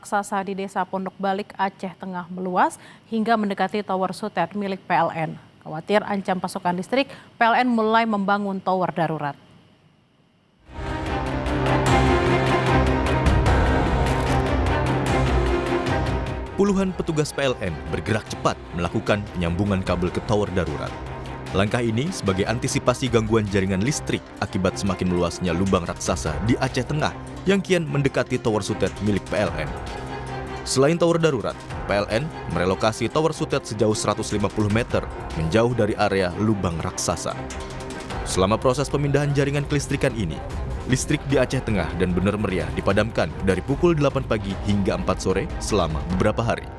raksasa di Desa Pondok Balik, Aceh Tengah meluas hingga mendekati tower Sutet milik PLN. Khawatir ancam pasokan listrik, PLN mulai membangun tower darurat. Puluhan petugas PLN bergerak cepat melakukan penyambungan kabel ke tower darurat. Langkah ini sebagai antisipasi gangguan jaringan listrik akibat semakin meluasnya lubang raksasa di Aceh Tengah yang kian mendekati tower Sutet milik PLN. Selain tower darurat, PLN merelokasi tower Sutet sejauh 150 meter menjauh dari area lubang raksasa. Selama proses pemindahan jaringan kelistrikan ini, listrik di Aceh Tengah dan Bener Meriah dipadamkan dari pukul 8 pagi hingga 4 sore selama beberapa hari.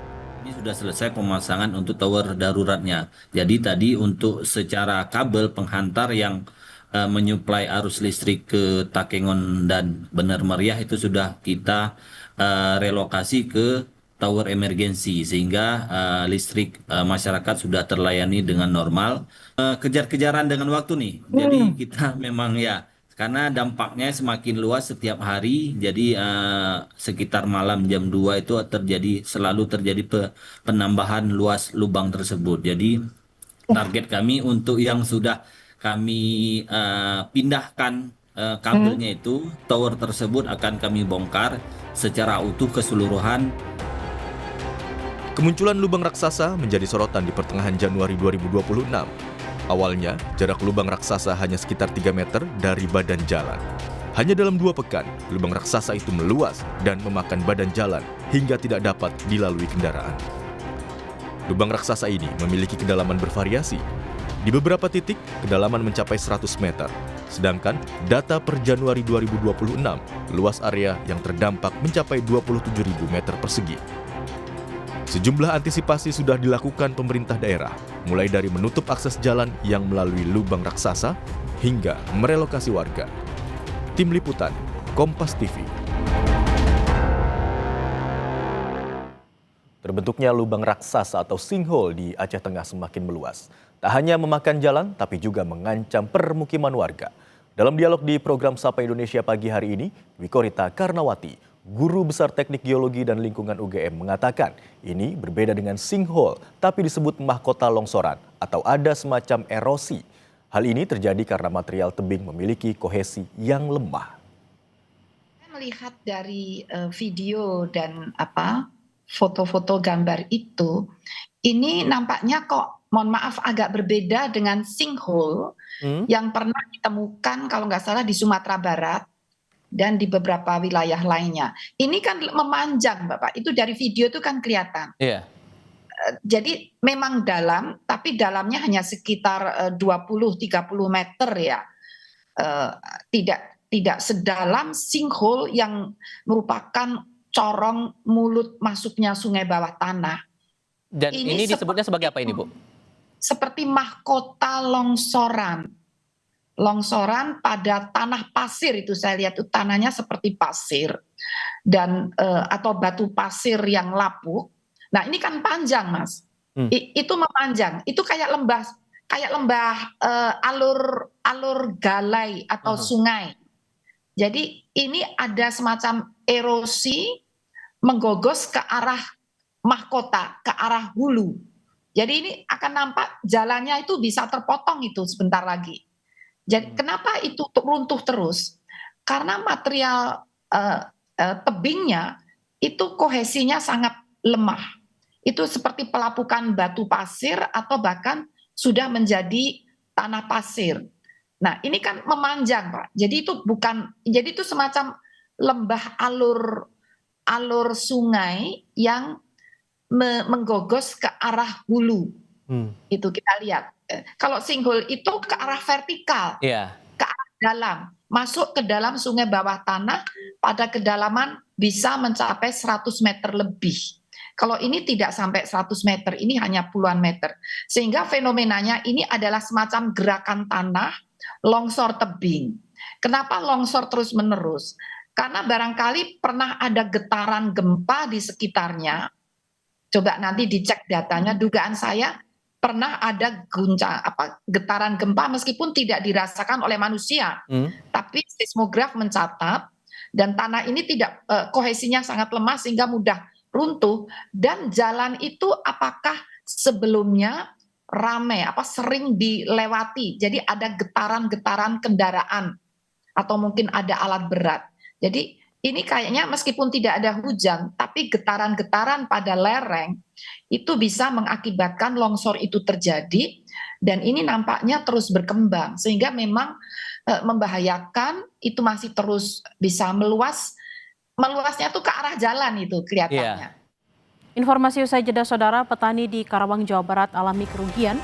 Ini sudah selesai pemasangan untuk tower daruratnya. Jadi tadi untuk secara kabel penghantar yang menyuplai arus listrik ke Takengon dan Bener Meriah itu sudah kita relokasi ke tower emergensi sehingga listrik masyarakat sudah terlayani dengan normal. Kejar-kejaran dengan waktu nih. Jadi kita memang ya karena dampaknya semakin luas setiap hari, jadi sekitar malam jam 2 itu selalu terjadi penambahan luas lubang tersebut. Jadi target kami untuk yang sudah kami pindahkan kabelnya itu, tower tersebut akan kami bongkar secara utuh keseluruhan. Kemunculan lubang raksasa menjadi sorotan di pertengahan Januari 2026. Awalnya, jarak lubang raksasa hanya sekitar 3 meter dari badan jalan. Hanya dalam 2 pekan, lubang raksasa itu meluas dan memakan badan jalan hingga tidak dapat dilalui kendaraan. Lubang raksasa ini memiliki kedalaman bervariasi. Di beberapa titik, kedalaman mencapai 100 meter. Sedangkan data per Januari 2026, luas area yang terdampak mencapai 27.000 meter persegi. Sejumlah antisipasi sudah dilakukan pemerintah daerah, mulai dari menutup akses jalan yang melalui lubang raksasa hingga merelokasi warga. Tim Liputan, Kompas TV. Terbentuknya lubang raksasa atau sinkhole di Aceh Tengah semakin meluas. Tak hanya memakan jalan, tapi juga mengancam permukiman warga. Dalam dialog di program Sapa Indonesia pagi hari ini, Wikorita Karnawati, Guru Besar Teknik Geologi dan Lingkungan UGM mengatakan ini berbeda dengan sinkhole tapi disebut mahkota longsoran atau ada semacam erosi. Hal ini terjadi karena material tebing memiliki kohesi yang lemah. Saya melihat dari video dan foto-foto gambar itu, ini nampaknya kok mohon maaf agak berbeda dengan sinkhole yang pernah ditemukan kalau nggak salah di Sumatera Barat dan di beberapa wilayah lainnya. Ini kan memanjang, Bapak. Itu dari video itu kan kelihatan. Iya. Jadi memang dalam, tapi dalamnya hanya sekitar 20-30 meter ya. Tidak sedalam sinkhole yang merupakan corong mulut masuknya sungai bawah tanah. Dan ini disebutnya sebagai apa ini, Bu? Seperti mahkota longsoran. Longsoran pada tanah pasir itu saya lihat itu tanahnya seperti pasir dan atau batu pasir yang lapuk. Nah ini kan panjang Mas, itu memanjang, itu kayak lembah alur galai atau sungai. Jadi ini ada semacam erosi menggogos ke arah mahkota, ke arah hulu. Jadi ini akan nampak jalannya itu bisa terpotong itu sebentar lagi. Jadi kenapa itu runtuh terus? Karena material tebingnya itu kohesinya sangat lemah. Itu seperti pelapukan batu pasir atau bahkan sudah menjadi tanah pasir. Nah, ini kan memanjang, Pak. Jadi itu semacam lembah alur sungai yang menggogos ke arah hulu. Itu kita lihat. Kalau sinkhole itu ke arah vertikal, ke arah dalam, masuk ke dalam sungai bawah tanah pada kedalaman bisa mencapai 100 meter lebih. Kalau ini tidak sampai 100 meter, ini hanya puluhan meter. Sehingga fenomenanya ini adalah semacam gerakan tanah, longsor tebing. Kenapa longsor terus-menerus? Karena barangkali pernah ada getaran gempa di sekitarnya. Coba nanti dicek datanya, dugaan saya pernah ada getaran gempa meskipun tidak dirasakan oleh manusia, tapi seismograf mencatat dan tanah ini tidak kohesinya sangat lemah sehingga mudah runtuh. Dan jalan itu apakah sebelumnya ramai, sering dilewati, jadi ada getaran-getaran kendaraan atau mungkin ada alat berat. Jadi ini kayaknya meskipun tidak ada hujan, tapi getaran-getaran pada lereng itu bisa mengakibatkan longsor itu terjadi, dan ini nampaknya terus berkembang sehingga memang membahayakan. Itu masih terus bisa meluasnya tuh ke arah jalan itu kelihatannya. Informasi usai jeda, saudara, petani di Karawang, Jawa Barat alami kerugian